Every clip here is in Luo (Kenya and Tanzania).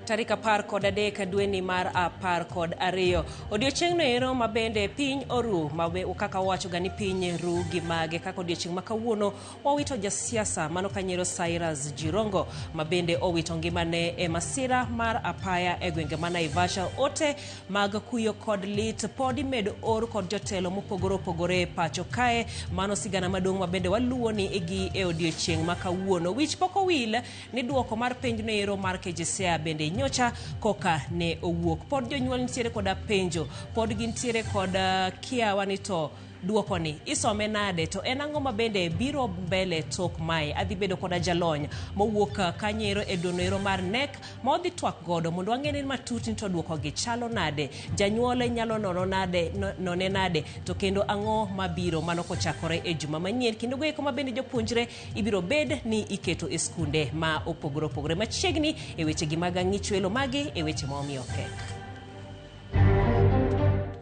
Tarik 13 dweni mar 12. Odiochieng'no ero mabende piny oru kaka wachoga ni piny ru gi mage kaka odiochieng' ma kawuono wawito jasiasa mano kanyero Cyrus Jirongo mabende owito ngimane e masira mar apaya e gwenge ma Naivasha. Ote mag kuyo kod lit pod imedo or kod jotelo mopogore opogore pacho kae. Mano sigana maduong' mabende waluwo ni igi e odiochieng' ma kawuono. Wich poko wil ni duoko mar penjno ero mar KJCEA bende nyocha koka ne owuok. Pod jonyuol nitiere koda penjo, pod gintiere koda kiawa ni to duoko ni isome nade, to en ang'o mabende biro mbele tok mae. Adhi bedo koda jalony mowuok kanyero e donoero mar NEC ma odhi twak godo mondo wang'e matut ni to duoko gi chalo nade, janyuol nyalo none nade, to kendo ang'o mabiro mano kochakore e juma manyien. Kendo goeko mabende jopuonjre ibiro bed ni iketo e skunde ma opogore opogore. Machiegni e weche gi mag ang'ich welo magi e weche ma omiyo pek.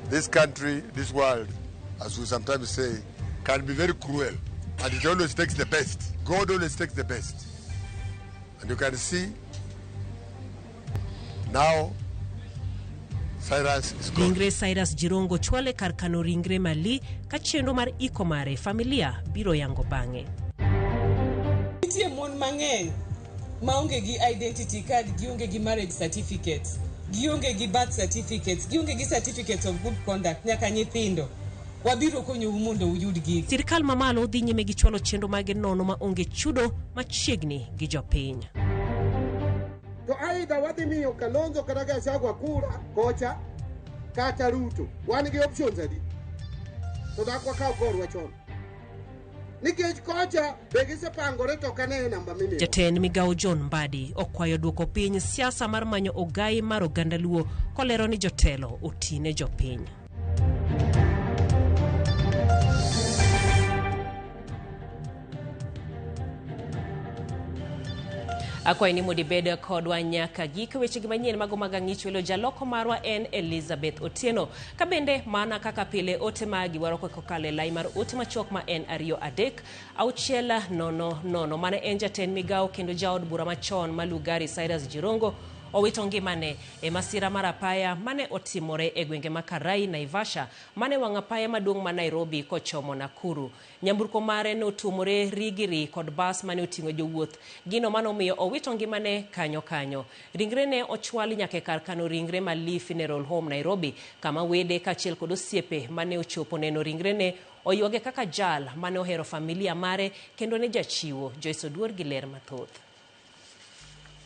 This country, this world, as we sometimes say, can be very cruel, and it always takes the best. God always takes the best. And you can see now Cyrus is gone. Ringre Cyrus Jirongo chwale kar kano ringre mali ka chenro mar iko mare familia biro yango bang'e. Nitie mon mang'eny maonge gi identity card, gionge gi marriage certificate, gionge gi birth certificates, gionge gi certificates of good conduct, nyaka nyithindo. Wabiro konyo mondo uyud gi. Sirkal mamalo dhi nyime gi chwalo chenro mage nono ma onge chudo machiegni gi jopiny. To aidha wadhi miyo Kalonzo kata Gachagua kura kocha kata Ruto. Wan gi options adi? To dakwa kaw korwa chon. Nikech kocha begise pangore to kane namba mimi. Jatend migao John Mbadi okwayo duoko piny siasa mar manyo ogai mar oganda Luo kolero ni jotelo otine jopiny. Akwayi ni modi bed kodwa nyaka gik weche gi manyien mago mag ang'ich welo. Jaloko marwa en Elizabeth Otieno. Kabende mana kaka pile ote magi waro kokale lai mar ote machuok ma en 2-3-6-0-0. Mane en jatend migao kendo jaod bura machon ma Lugari Cyrus Jirongo owito ngimane e masira mar apaya mane otimore e gwenge ma Karai, Naivasha, mane wang' apaya maduong' ma Nairobi kochomo Nakuru. Nyamburko mare notumore rigiri kod bas mane oting'o jowuoth, gino mano miyo owito ngimane kanyo. Ringre ne ochwali nyaka kar kano ringre ma Lee Funeral Home Nairobi, kama wede kachiel kod osiepe mane ochopo neno ringre ne oyuage kaka jal mane ohero familia mare kendo ne jachiwo. Joyce Oduor gi ler mathoth.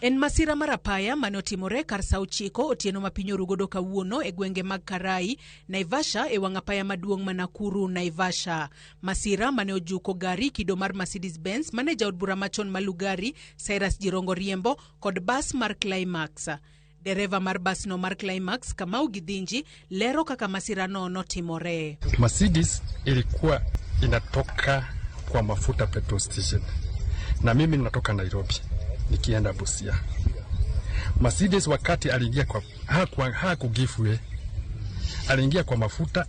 En masira mar apaya mane otimore kar saa 9 otieno ma piny orugodo kawuono e gwenge mag Karai, Naivasha e wang' apaya maduong' ma Nakuru, Naivasha. Masira mane ojuko gari kido mar Mercedes Benz mane jaod bura machon ma Lugari Cyrus Jirongo riembo kod bas mar Climax. Dereva mar bas no mar Climax Kamau Githinji lero kaka masira no notimore. Mercedes ilikuwa inatoka kwa mafuta petrol station na mimi natoka Nairobi nikienda Busia. Mercedes wakati aliingia kwa hakugifwe, aliingia kwa mafuta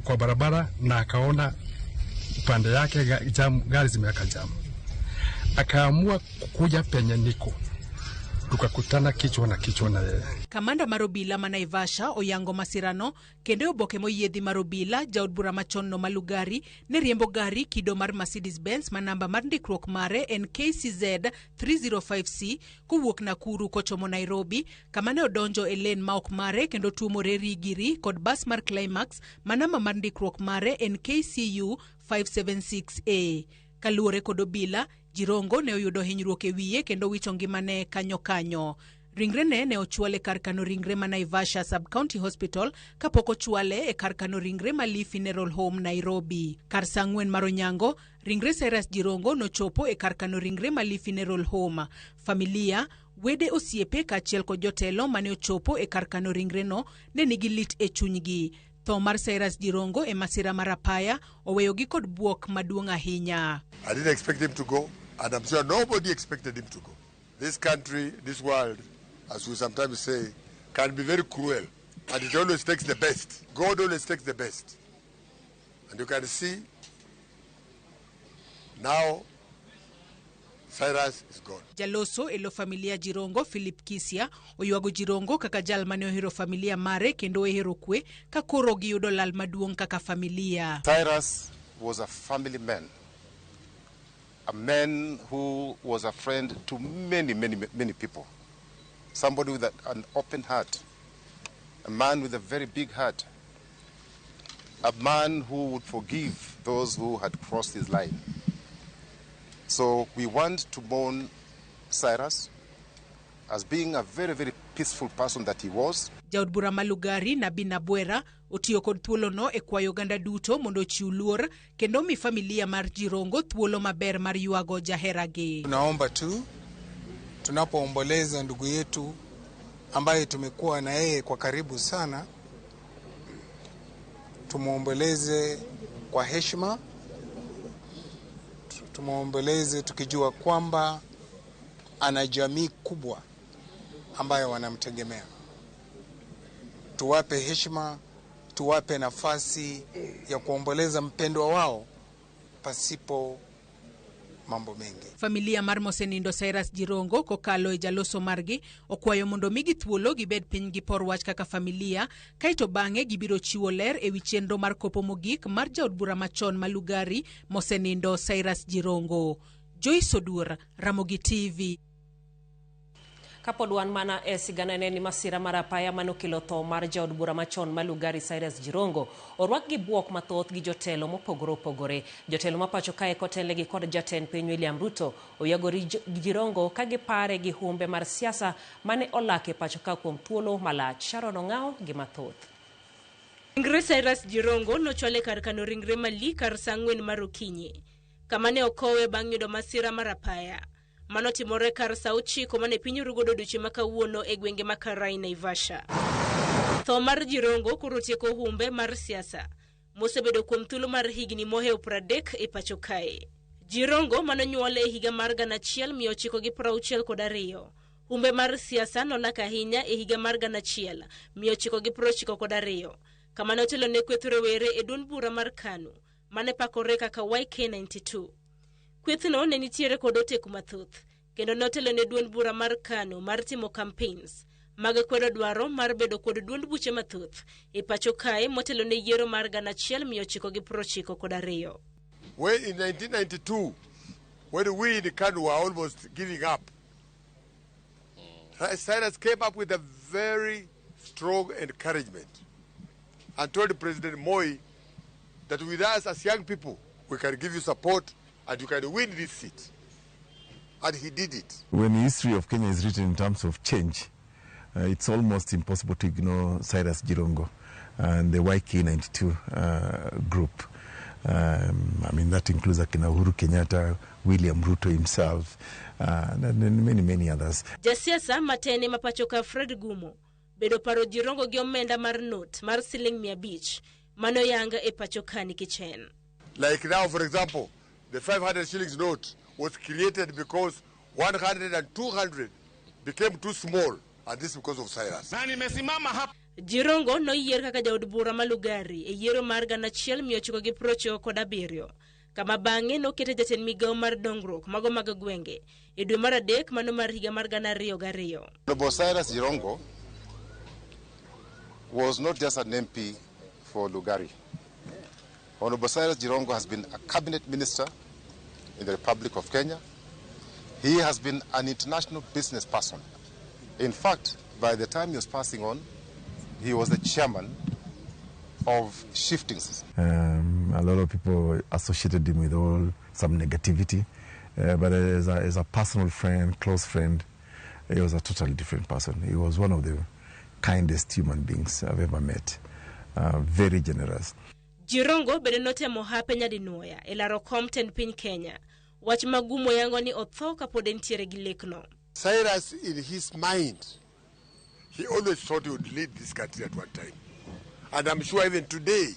kwa barabara na akaona upande yake gari zimeweka jamu, akaamua kuja penye niko, tukakutana kichwa na yeye. Kamanda marobila ma Naivasha oyango masirano kendo oboke moyiedhi marobila jaod bura machon no Malugari ne riembo gari kido mar Mercedes Benz ma namba mar ndikruok mare en KCZ 305C kowuok Nakuru kochomo Nairobi, kama ne odonjo e lane ma ok mare kendo tuomore rigiri kod bas mar Climax ma namba mar ndikruok mare en KCU 576A. Kaluore kod obila, Jirongo ne oyudo hinyruok e wiye kendo wito ngimane kanyo. Ringre ne ochwale kar kano ringre ma Naivasha Sub-County Hospital kapok ochwale e kar kano ringre ma Lee Funeral Home Nairobi. Kar saa 4 mar onyango, ringre Cyrus Jirongo nochopo e kar kano ringre ma Lee Funeral Home. Familia, wede osiepe kachiel kod jotelo mane ochopo e kar kano ringre no ne nigi lit e chunygi. Tho mar Cyrus Jirongo e masira mar apaya oweyogi kod buok maduong' ahinya. I didn't expect him to go, and I'm sure nobody expected him to go. This country, this world, as we sometimes say, can be very cruel, and it always takes the best. God always takes the best. And you can see now Cyrus is gone. Jaloso elo familia Jirongo Philip Kisia oywago Jirongo kaka jal mane ohero familia mare kendo ohero kwe ka koro giyudo lal maduong' kaka familia. Cyrus was a family man. A man who was a friend to many people. Somebody with an open heart. A man with a very big heart. A man who would forgive those who had crossed his line. So we want to mourn Cyrus as being a very peaceful person that he was. Jaod bura Malugari na Binabwera otiyo kod thuolo no e kwayo ganda duto mondo chiw luor kendo mi familia mar Jirongo thuolo maber mar yuago jaheragi. Tunaomba tu tunapoomboleza ndugu yetu ambaye tumekuwa na yeye kwa karibu sana, tumuomboleze kwa heshima, tumuomboleze tukijua kwamba ana jamii kubwa ambayo wanamtegemea. Tuwape heshima, tuwape nafasi ya kuomboleza mpendwa wao pasipo mambo mengi. Familia mar Mosenindo Cyrus Jirongo kokalo e jaloso margi okwayo mondo migi thuolo gibed piny gi por wach kaka familia kaito bang'e gibiro chiwo ler e wi chenro mar kopo mogik mar jaod bura machon Malugari Mosenindo Cyrus Jirongo. Joyce Odur, Ramogi TV. Kapod wan mana e sigana ni masira mar apaya manokelo tho mar jaod bura machon Malugari Cyrus Jirongo orwak gi buok mathoth gi jotelo mopogore. Jotelo mapacho kae kotele gi kod jatend piny William Ruto oyagori Jirongo ka gipare gi humbe mar siasa mane olake pacho ka kuom thuolo malach. Sharon Ong'ao gi mathoth. Ringre Cyrus Jirongo nochwale kar kano ringre mali kar saa 4 mar okinyi kama ne okowe bang' yudo masira mar apaya mano timore kar saa 9 mane piny rugodo duche makawuono e gwenge makarai Naivasha. Tho mar Jirongo koro tieko humbe mar siasa mosebedo kuom thuolo mar higni mohew 30 e pacho kae. Jirongo mano nyuole e higa mar 1962. Humbe mar siasa nolak ahinya e higa mar 1992 kama notelo ne kweth rowere e duond bura mar KANU mane pakore kaka YK92. Kwethno ne nitiere kod oteku mathoth kendo notelo ne duond bura mar KANU mar timo campaigns mag kwedo dwaro mar bedo kod duond buche mathoth e pacho kae motelo ne yiero mar 1992. When in 1992, when we in the KANU were almost giving up, Cyrus came up with a very strong encouragement and told President Moi that with us as young people, we can give you support and you can win this seat. And he did it. When the history of Kenya is written in terms of change, it's almost impossible to ignore Cyrus Jirongo and the YK92 group. I mean, that includes Akina Uhuru Kenyatta, William Ruto himself, and many others. Jasiasa matene mapachoka Fred Gumo bedo paro Jirongo gi omenda mar note mar siling 500 mano yanga e pachokani kichen. Like now, for example, the 500 shillings note was created because 100 and 200 became too small, and this because of Cyrus. Jirongo no yier kaka jaod bura Malugari e yiero mar 1997 kama bang'e nokete jatend migawo mar dongruok mago mag gwenge e dwe mar adek mano mar higa mar 2002. Honorable Cyrus Jirongo was not just an MP for Lugari. Honorable Cyrus Jirongo has been a cabinet minister in the Republic of Kenya. He has been an international business person. In fact, by the time he was passing on, he was the chairman of Shiftings. A lot of people associated him with some negativity, but as a personal friend, close friend, he was a totally different person. He was one of the kindest human beings I've ever met. Very generous. Jirongo bede notemo hape nyadinuoya e laro Compton piny Kenya. Wach magumo yango ni otho kapod entiere gi lekno. Cyrus, in his mind, he always thought he would lead this country at one time. And I'm sure even today,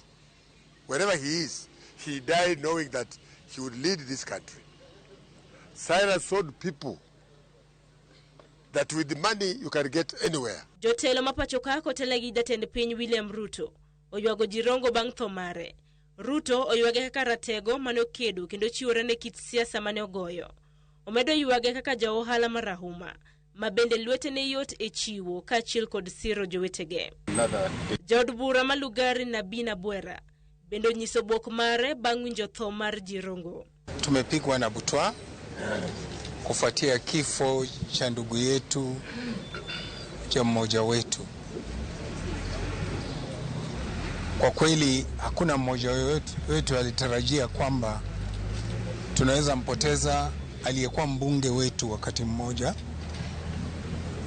wherever he is, he died knowing that he would lead this country. Cyrus told people that with the money you can get anywhere. Jotelo mapachoka kotele gi jatend piny William Ruto oywago Jirongo bang' tho mare. Ruto oywage kaka ratego mane okedo kendo chiwore ne kit siasa mane ogoyo. Omedo yuage kaka ja ohala marahuma, ma bende lwetene yot e chiwo kaachiel kod siro jowetege. Jaod bura ma Lugari Nabina Bwera bende onyiso bwok mare bang' winjo tho mar Jirongo. Tumepigwa na butwa kufuatia kifo cha ndugu yetu, cha mmoja wetu. Kwa kweli hakuna mmoja wetu alitarajia kwamba tunaweza mpoteza aliyekuwa mbunge wetu wakati mmoja,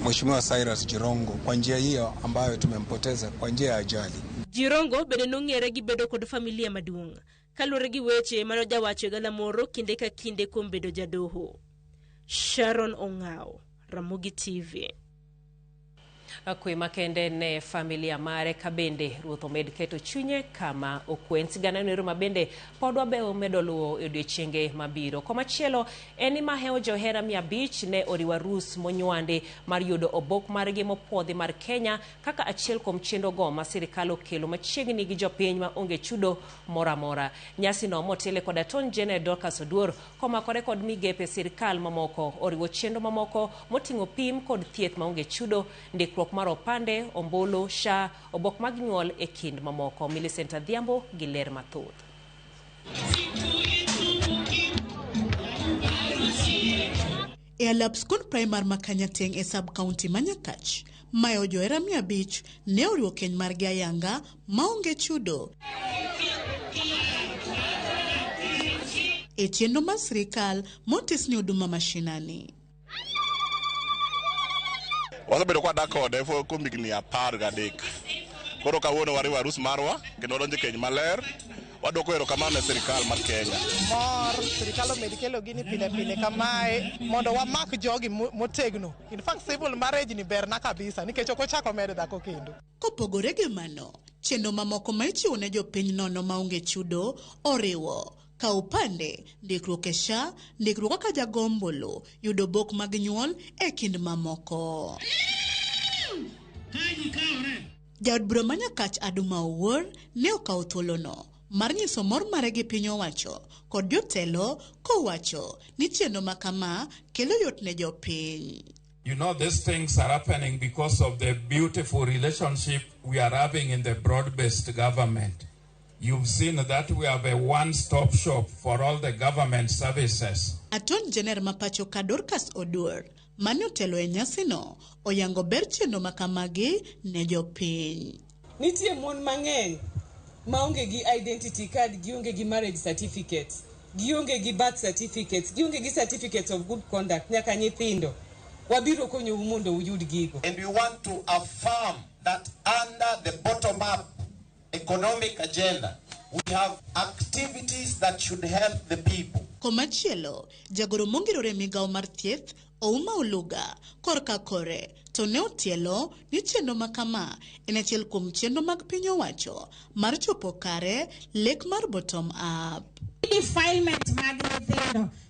Mheshimiwa Cyrus Jirongo, kwa njia hiyo ambayo tumempoteza kwa njia ya ajali. Jirongo bende nong'ere gi bedo kod familia maduong', kaluwore gi weche mano jawacho galamoro kinde ka kinde kuom bedo jadoho. Sharon Ong'ao, Ramogi TV. Kwe makende ne familia mare kabende ruoth omed keto chunye kama okwen. Sigana nero mabende podwa be omedo luwo odiochienge mabiro. Komachielo eni maheo johera 500 ne oriwa rus monywande mar yudo obok margi mopuodhi mar Kenya kaka achiel kuom chenro go ma sirikal okelo machiegni gi jopiny ma onge chudo moramora. Nyasi no motele kod Attorney General Dorcas Oduor komakore kod migepe sirikal mamoko oriwo chenro mamoko moting'o pim kod thieth ma onge chudo, ndikruok mar opande, ombulu, SHA, obok mag nyuol e kind mamoko. Millicent Adhiambo gi ler mathoth. E alap skul primar ma Kanyateng e sub-county Manyakach, mayo johera 500 ne oriwo keny margi ayanga maonge chudo. E chenro mar sirikal motis ni huduma mashinani. Wasebedo kwa dakode kuom higni 13. Koro kawuono wariwo arus marwa kendo donjo keny maler. Wadwoko erokamano ne sirikal mar Kenya. Mor sirikal omed kelo gini pile kamae mondo wamak jogi motegno. In fact civil marriage ni berna kabisa nikech ok ochako med dhako kendo. Kopogore gi mano, chenro mamoko ma ichiwo ne jopiny nono maonge chudo oriwo ka upande, ndikruok e SHA, ndikruok kaka jagombolo, yudo obok mag nyuol e kind mamoko. Jaod bura Manyakach Aduma Owuor ne okawo thuolono mar nyiso mor mare gi piny owacho kod jotelo kowacho ni chenro makama kelo yot ne jopiny. You know, these things are happening because of the beautiful relationship we are having in the broad-based government. You've seen that we have a one-stop shop for all the government services. Attorney General Mapacho Dorcas Oduor mane otelo e nyasino oyango ber chenro makamagi ne jopiny. Nitie mon mang'eny maonge gi identity card, gionge gi marriage certificates, gionge gi birth certificates, gionge gi certificates of good conduct, nyaka nyithindo. Wabiro konyo mondo uyud gigo. And we want to affirm that under the bottom-up economic agenda, we have activities that should help the people. Komachielo, jagoro mongirore migao mar thieth Ouma Oluga korka kore to ne otielo ni chenro makama en achiel kuom chenro mag piny owacho mar chopo kare lek mar bottom up. Defilement mag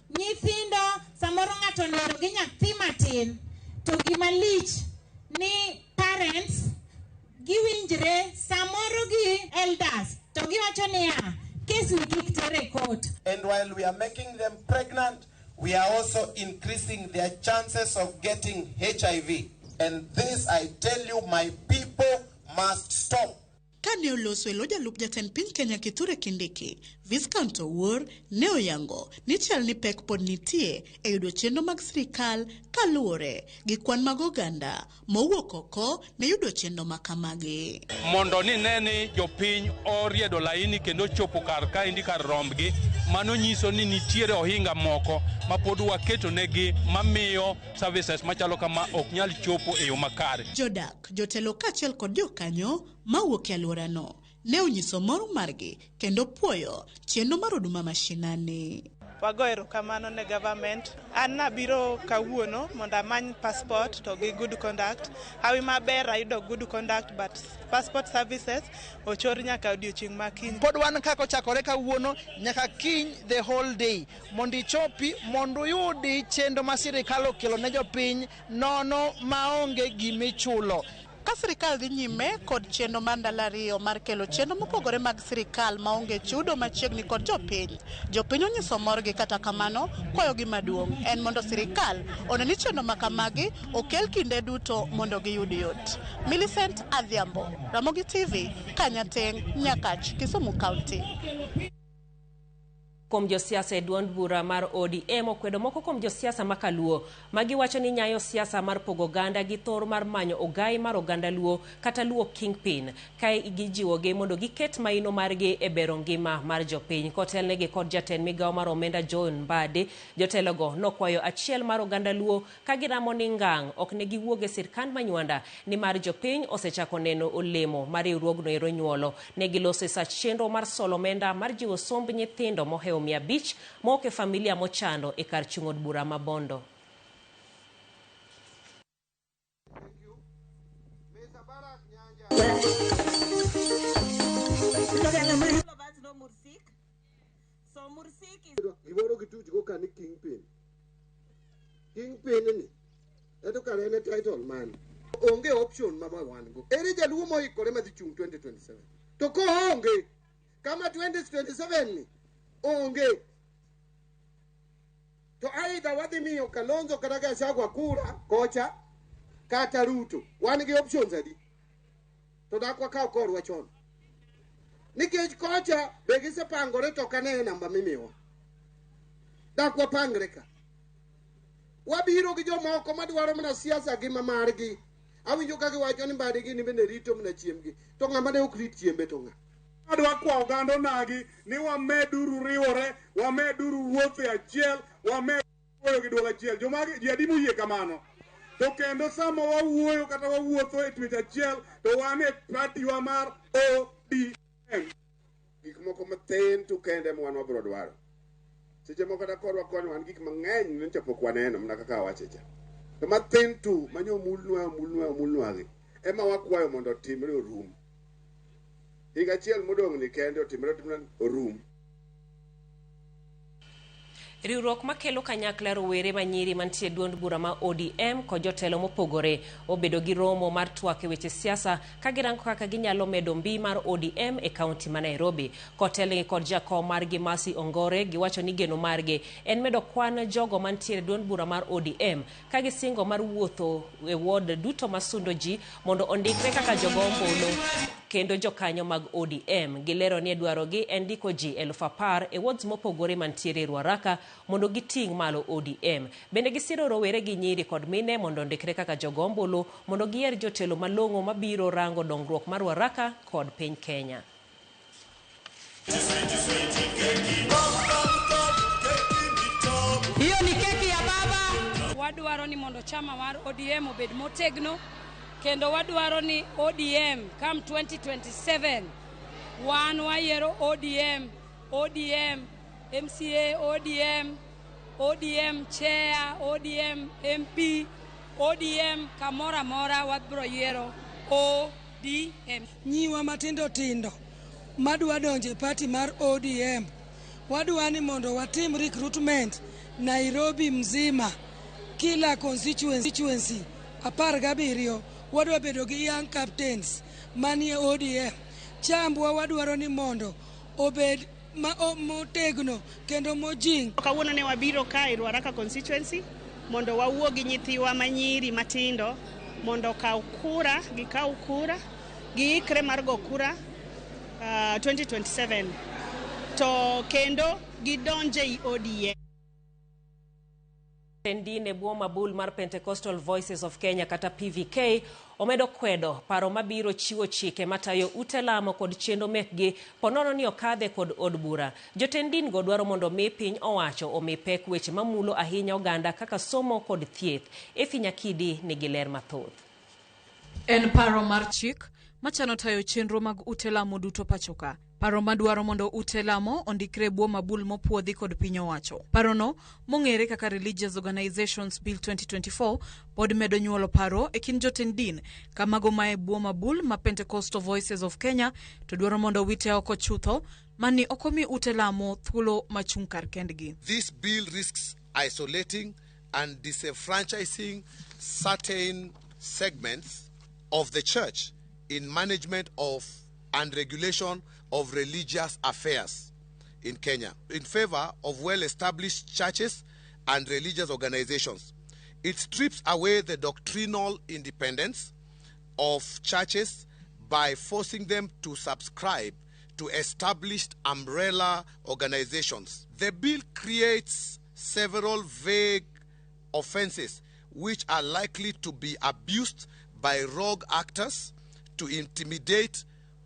nyithindo samoro ng'ato nero gi nyathi matin to gima lich ni parents giwinjre samoro gi elders to giwacho niya case we kik tere court. And while we are making them pregnant, we are also increasing their chances of getting HIV. And this, I tell you, my people must stop. Kane oloso elo jalup jatend piny Kenya Kithure Kindiki, Viscount Owuor ne oyango ni chal ni pek pod nitie e yudo chenro mag sirikal kaluwore gi kwan mag oganda mowuok oko ne yudo chenro makamagi. Mondo ni neni jopiny oriedo laini kendo chopo kar kaendi kar rombgi, mano nyiso ni nitiere ohinga moko ma pod waketo negi mamiyo services machalo kama ok nyal chopo e yo makare. Jodak, jotelo kaachiel kod jokanyo mawuok e alworano ne onyiso mor margi kendo puoyo chenro mar huduma mashinani. Wago erokamano ne government. An nabiro kawuono mondo amany passport to gi good conduct. Hawi maber ayudo good conduct but passport services ochor nyaka odiochieng' makiny. Pod wan kaka ochakore kawuono nyaka kiny the whole day mondo ichopi mondo yudi chenro ma sirikal okelo ne jopiny nono maonge gimichulo. Ka sirikal dhi nyime kod chenro mar ndalo ariyo mar kelo chenro mopogore mag sirikal maonge chudo machiegni kod jopiny. Jopiny onyiso morgi, kata kamano kwayo gi maduong' en mondo sirikal one ni chenro makamagi okel kinde duto mondo giyud yot. Millicent Adhiambo, Ramogi TV, Kanyateng, Nyakach, Kisumu County. Kuom josiasa e duond bura mar ODM okwedo moko kuom josiasa makaluo magiwacho ni nyayo siasa mar pogo ganda gi thor mar manyo ogai mar oganda luo kata luo kingpin kae gijiwogi mondo giket maino margi e bero ngima mar jopiny. Kotelnegi kod jatend migawo mar omenda John Mbadi, jotelogo nokwayo achiel mar oganda luo ka giramo ni ngang' ok ne giwuoge sirkand manywanda ni mar jopiny osechako neno olemo mar riwruogno ero nyuolo. Ne giloso sach chenro mar solo omenda mar jiwo somb nyithindo mohewo 500 moke familia mochando e kar chung' od bura ma Bondo. Giboro gituch go kani kingpin ni eto kare ne title man onge option ma wan go ere jaluo moikore madhi chung 2027 to ko onge kama 2027 ni onge to aidha wadhi miyo Kalonzo kata Gachagua kura kocha kata Ruto, wan gi options adi to dakwa kaw korwa chon nikech kocha be gisepangore to kane namba mimiwa dakwa pangre ka wabiro gi jomoko madwaro mana siasa gi mamargi. Awinjo ka giwacho ni Mbadi gi ni bende rito mana chiemgi to ng'ama ne ok rit chiembe to ng'a adwa kwa oganda nagi ni wameduru riwore, wameduru wuothe achiel, wameduru gi duol achiel. Jomagi ji adi moyie kamano to kendo sama wawuoyo kata wawuotho e twech achiel to wan e partiwa mar ODM. Gik moko mathin to kende mwan wabro dwaro seche moko kata korwa koni wan gik mang'eny ne chapok waneno mana kaka wachecha to mathin tu manyo mulnwa ema wakwayo mondo timre orum. Higa chiel modong' ni kende otimre orum. Riwruok makelo kanyakla rowere manyiri mantie duond bura ma ODM kod jotelo mopogore obedo gi romo mar twak e weche siasa ka girango kaka ginyalo medo mbi mar ODM e kaunti ma Nairobi. Kotelnegi kod jakom margi Mercy Ongore giwacho ni geno margi en medo kwan jogo mantie duond bura mar ODM ka gisingo mar wuotho e ward duto masundo ji mondo ondikre kaka jogo ombulu kendo jokanyo mag ODM. Gilero ni dwarogi en ndiko ji 10,000 e wards mopogore mantiere Ruaraka mondo giting' malo ODM. Bende gisiro rowere gi nyiri kod mine mondo ondikre kaka jogo ombulu mondo giyier jotelo malong'o mabiro rango dongruok mar Ruaraka kod piny Kenya. Hiyo ni keki ya baba. Wadwaro ni mondo chama mar ODM obed motegno kendo wadwaro ni ODM come 2027 wan wayiero ODM MCA, ODM chair, ODM MP, ODM kamora mora wabro yiero ODM. Nyiwa matindo tindo madwa donje party mar ODM wadwa ni mondo watim recruitment Nairobi mzima, kila constituency 17 wadwa bedo gi young captains manie ODM. Chambwa wadwaro ni mondo obed motegno kendo mojing. Kawuono ne wabiro kae Ruaraka constituency mondo wawuo gi nyithiwa manyiri matindo mondo kaw kura giikre mar go kura 2027 to kendo gidonje ODM. Tendine buo mabul mar Pentecostal Voices of Kenya kata PVK omedo kwedo paro mabiro chiwo chike matayo ute lamo kod chendo mekgi ponono ni okadhe kod od bura. Jotendin go dwaro mondo mi piny owacho omi pek weche mamulo ahinya oganda kaka somo kod thieth. Nyakidi nigi ler mathoth. En paro mar chik machano tayo chenro mag ute lamo duto pachoka. Paro madwaro mondo ute lamo ondikre buo mabul mopuodhi kod piny owacho. Parono mong'ere kaka Religious Organizations Bill 2024 pod medo nyuolo paro e kind jotend din kamago mae buo mabul ma Pentecostal Voices of Kenya to dwaro mondo wite oko chutho mani okomi ute lamo thuolo machung' kar kendgi. This bill risks isolating and disenfranchising certain segments of the church in management of and regulation of religious affairs in Kenya, in favor of well-established churches and religious organizations. It strips away the doctrinal independence of churches by forcing them to subscribe to established umbrella organizations. The bill creates several vague offenses which are likely to be abused by rogue actors to intimidate,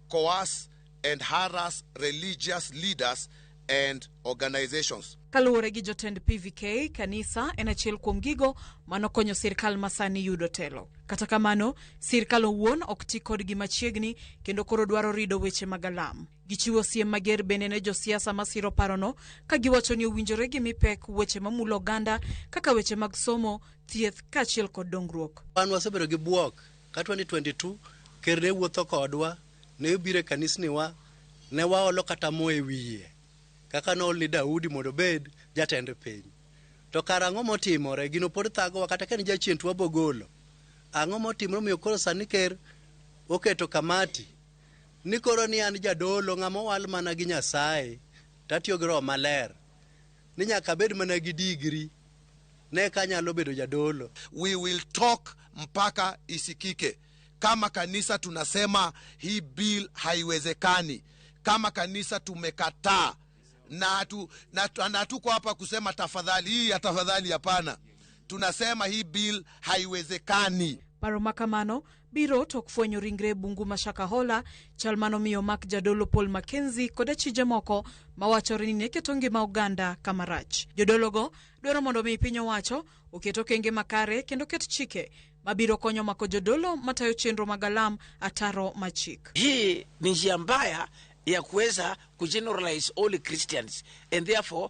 coerce, and harass religious leaders and organizations. Kaluwore gi jotend PVK, kanisa en achiel kuom gigo manokonyo sirkal masani yudo telo. Kata kamano, sirkal owuon ok ti kodgi machiegni kendo koro dwaro rido weche magalam. Gichiwo siem mager bende ne josiasa masiro parono ka giwacho ni owinjore gimi pek weche mamulo oganda kaka weche mag somo, thieth kaachiel kod dongruok. Wan wasebedo gi buok ka 2022 ker ne wuotho kodwa, ne bire kanisniwa, ne waolo kata mo e wiye kaka noli Daudi mondo bed jatend piny. To kar ang'o motimore, gino pod thagowa kata ka ni jachien to wabogolo. Ang'o motimore miyo koro sani ker oketo kamati ni koro ni an jadolo ng'ama wal mana gi Nyasaye tatiyo gi Roho Maler ni nyaka bed mana gi digri ne kanyalo bedo jadolo. We will talk mpaka isikike. Kama kanisa tunasema hii bill haiwezekani. Kama kanisa tumekataa na tuko hapa kusema tafadhali, hii ya tafadhali hapana. Tunasema hii bill haiwezekani. Paro makamano biro tok fwenyo ringre bungu mashakahola chalmano miyo mak jadolo Paul Mackenzie koda chije moko mawachore ni neketo ngima oganda kamarach. Jodologo dwaro mondo mi piny owacho oketo kenge makare kendo ket chike mabiro konyo mako jodolo matayo chenro magalam ataro machik. Hii ni njia mbaya ya kuweza kugeneralize all Christians and therefore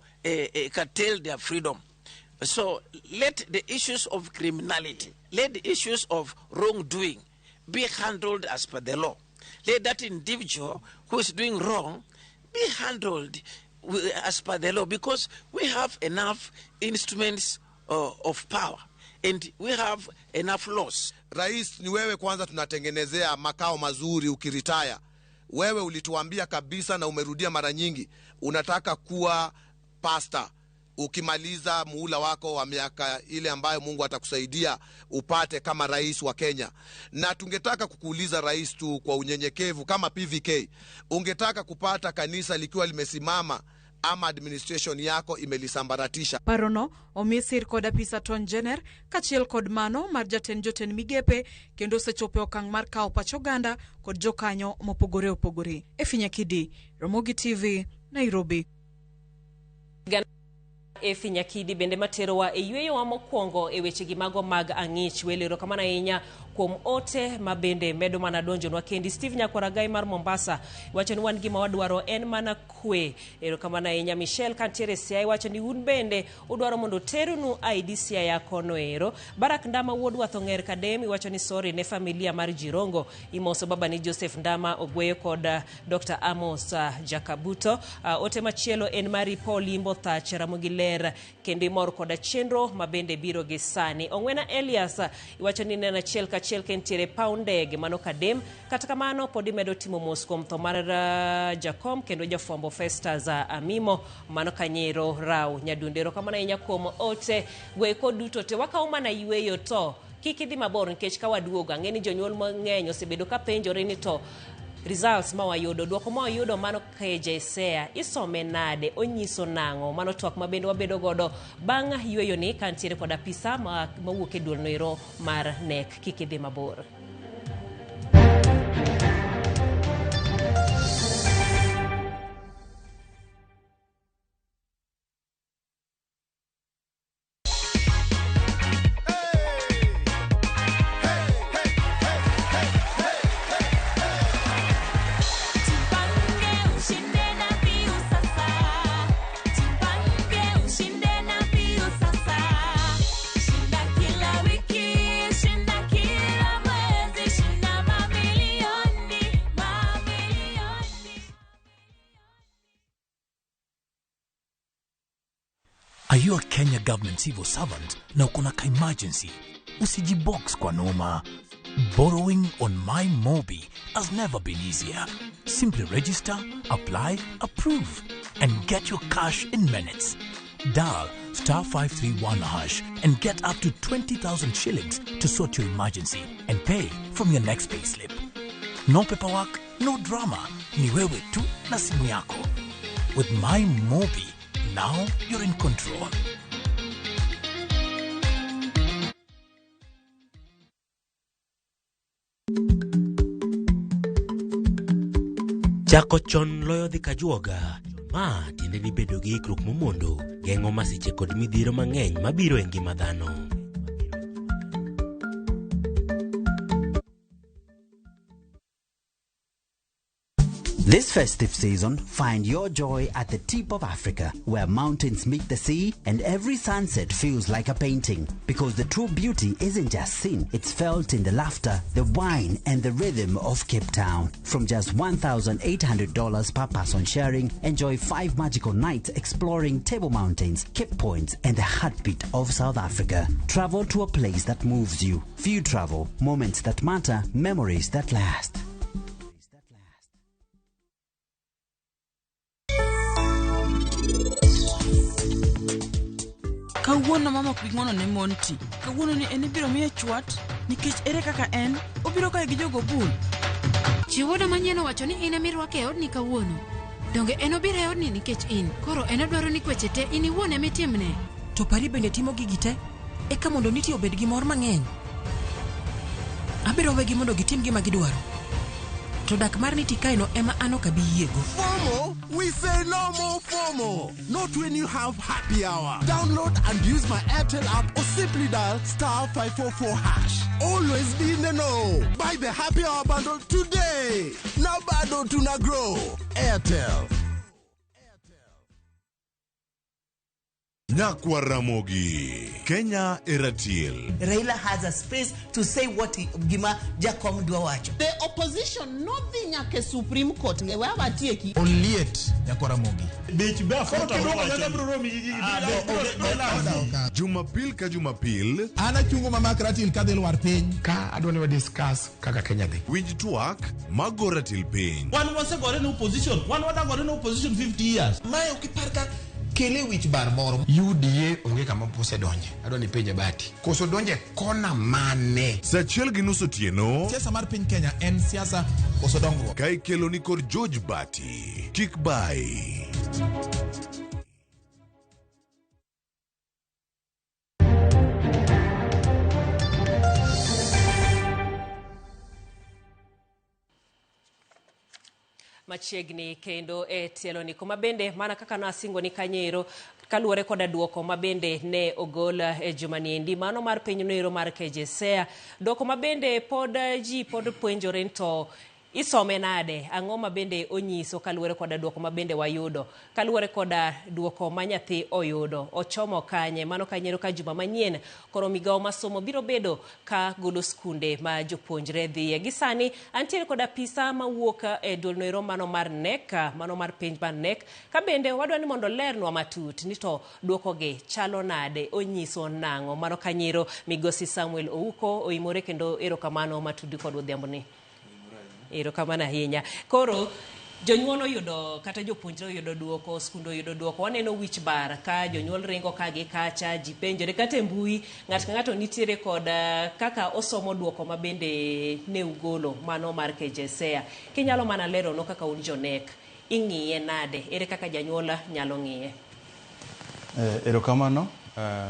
curtail their freedom. So let the issues of criminality, let the issues of wrongdoing be handled as per the law. Let that individual who is doing wrong be handled as per the law, because we have enough instruments of power and we have enough laws. Rais, ni wewe kwanza tunatengenezea makao mazuri ukiritaya. Wewe ulituambia kabisa na umerudia mara nyingi unataka kuwa pastor ukimaliza muhula wako wa miaka ile ambayo Mungu atakusaidia upate kama rais wa Kenya. Na tungetaka kukuuliza rais tu kwa unyenyekevu, kama PVK ungetaka kupata kanisa likiwa limesimama ama administration yako imelisambaratisha? Parono omisir kod apisa ton jener kachiel kod mano mar joten migepe kendo sechope okang' mar kao pachoganda kod jokanyo mopogore opogore. Efinyakidi, Ramogi TV, Nairobi. Efinyakidi bende materowa eyweyo wa mokwongo ewechegi mago mag ang'ich. Welero kamana inya kuom ote mabende medo mana donjonwa kendi. Steve Nyakwaragai mar Mombasa wacho ni wan gima wadwaro en mana kwe. Ero kamana inya Michelle Kantiere Siaya wacho ni un bende udwaro mondo terunu ID Siaya kono ero. Barak Ndama wuod Wathong'er Kademi wacho ni sorry ne familia mar Jirongo. Imoso baba ni Joseph Ndama Ogweyo kod Dr. Amos Jakabuto. Ote machielo en mari Paul Imbo Thatch Ramogile kendi mor koda chenro mabende biro gi sani. Ong'wena Elias iwacho ni nena chiel ka chiel kentiere paundege mano kadem kata kamano podi medo timo mos kuom tho mar Jakom kendo jafwambo Festus Amimo mano Kanyero Rao Nyadundero kamano inya kuom ote gweko duto te wakaw mana yweyo to kik idhi mabor nikech ka waduogo ang'eni jonyuol mang'eny osebedo ka penjore ni to results ma wayudo duoko ma wayudo mano KJSEA isome nade, onyiso nang'o, mano twak mabende wabedo godo bang' yweyo ni kantiere kod apisa mawuok e duol noero mar NEC. Kik idhi mabor. Are you a Kenya government civil servant na uko na emergency? Usijibox kwa noma. Borrowing on MyMobi has never been easier. Simply register, apply, approve, and get your cash in minutes. Dial *531# and get up to 20,000 shillings to sort your emergency and pay from your next payslip. No paperwork, no drama. Ni wewe tu na simu yako. With MyMobi, now you're in control. Chako chon loyo dhi kajuoga. Ma tiende ni bedo gi ikruok momondo, geng'o masiche kod midhiro mang'eny mabiro e ngima dhano. This festive season, find your joy at the tip of Africa, where mountains meet the sea and every sunset feels like a painting. Because the true beauty isn't just seen, it's felt in the laughter, the wine and the rhythm of Cape Town. From just $1,800 per person sharing, enjoy 5 magical nights exploring Table Mountains, Cape Points and the heartbeat of South Africa. Travel to a place that moves you. Few travel, moments that matter, memories that last. Kawuono mama ok bing'wono ne Monty. Kawuono ni en biro miye chwat nikech ere kaka en obiro kae gi jogo bul. Chiwoda manyien wacho ni in emirwake e odni kawuono. Donge en obiro e odni nikech in. Koro en odwaro ni kweche te in iwuon emitimne. To pari bende timo gigi te eka mondo niti obed gi mor mang'eny. Abiro wegi mondo gitim gima gidwaro. To dak mar niti kaino ema ano kabi yiego. FOMO? We say no more FOMO. Not when you have happy hour. Download and use my Airtel app or simply dial *544#. Always be in the know. Buy the happy hour bundle today. Now bado tuna grow. Airtel. Nakwaramogi, Kenya Eratiel. Raila has a space to say what Gima Jacom Duawacho. The opposition, nothing like a Supreme Court. We have a tieki. Onliet, Nakwaramogi. Jumapil ka Jumapil. Ana chungo mama Ratil ka del war piny. Ka adwani wa discuss kaka Kenya dhi. Winj twak mago Ratil piny. One was a gore no opposition. One was a gore no opposition 50 years. Mayo kiparka. Kele wich bar moro. UDA onge kama pose donje. Adwani penje bati. Koso donje kona mane. Sachiel gi nus otieno. Siasa mar piny Kenya en siasa koso dongruok. Ka ikelo ni kod George Bati. Kik bai. Machiegni kendo e tielo ni kuma bende mana kaka nasingo ni kanyero kaluore koda duoko mabende ne ogola e jumaniendi mano mar piny noero mar KJSEA duoko mabende pod puonjore to isome nade ang'o mabende onyiso kaluore koda duoko mabende wayudo kaluore koda duoko ma nyathi oyudo ochomo kanye mano kanyero ka juma manyien koro migawo masomo biro bedo ka golo skunde ma jopuonjre dhiye gisani antiere koda pisa mawuok e duol noero mano mar NEC mano mar penj mar NEC ka bende wadwani mondo lernwa matut ni to duoko ge chalo nade onyiso nang'o mano kanyero migosi Samuel Ouko oimore kendo erokamano matudi kod odhiambo ni erokamano ahinya koro jonyuol oyudo kata jopuonjre oyudo duoko skundo oyudo duoko waneno wich bar ka jonyuol ringo ka gi kacha ji penjore kata e mbui ng'at ka ng'ato nitiere kod kaka osomo duoko mabende ne ugolo mano mar KJSEA kinyalo mana lero no kaka un jonek ing'iye nade ere kaka janyuola nyalo ng'iye erokamano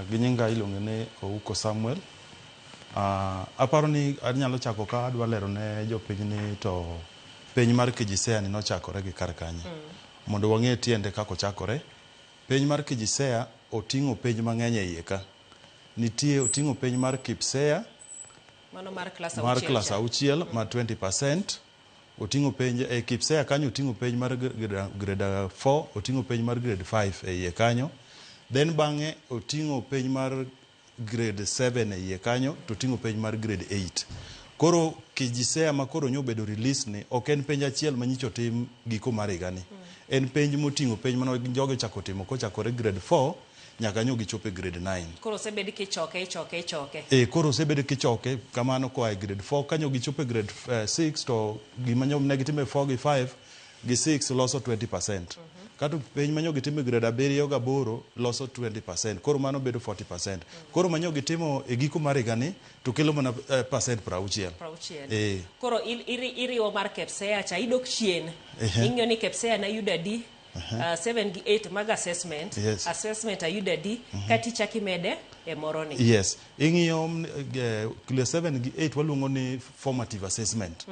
ginyinga iluongo ne Ouko Samuel aparo ni anyalo chako ka adwa lero ne jopiny ni to piny mar KJSEA ni nochakore gi kar kanye mondo wang'e tiende kako chakore piny mar KJSEA oting'o piny mang'eny e iye ka nitie oting'o piny mar KPSEA mano mar class auchiel ma 20% oting'o piny e KPSEA kanyo oting'o piny mar grade 4 oting'o piny mar grade 5 e iye kanyo then bang'e oting'o piny mar grade 7 e iye kanyo to oting'o piny mar grade 8 koro KJSEA ma koro nyobedo release ni ok en penj achiel manyicho tim giko mar higani en penj moting'o penj mano jogo chako timo kochakore grade 4 nyaka nyo gichope grade 9. Koro osebed kichoke. Koro osebed kichoke kamano koa e grade 4 kanyo gichope grade 6 to gima nyo ne gitime 4 gi 5 gi 6 loso 20%. Kato penj manyo gitime grade 7 ga 8 loso 20%. Koro mano bedo 40%. Koro manyo gitimo e giko mar igani to kelo mana percent 60. Koro iriwo mar KPSEA cha idok chien. Ing'yo ni KPSEA na yuda di 7 gi 8 mag assessment. Assessment ayuda di kati chaki mede e moroni. Yes. Ing'yo class 7 gi 8 waluongo ni formative assessment.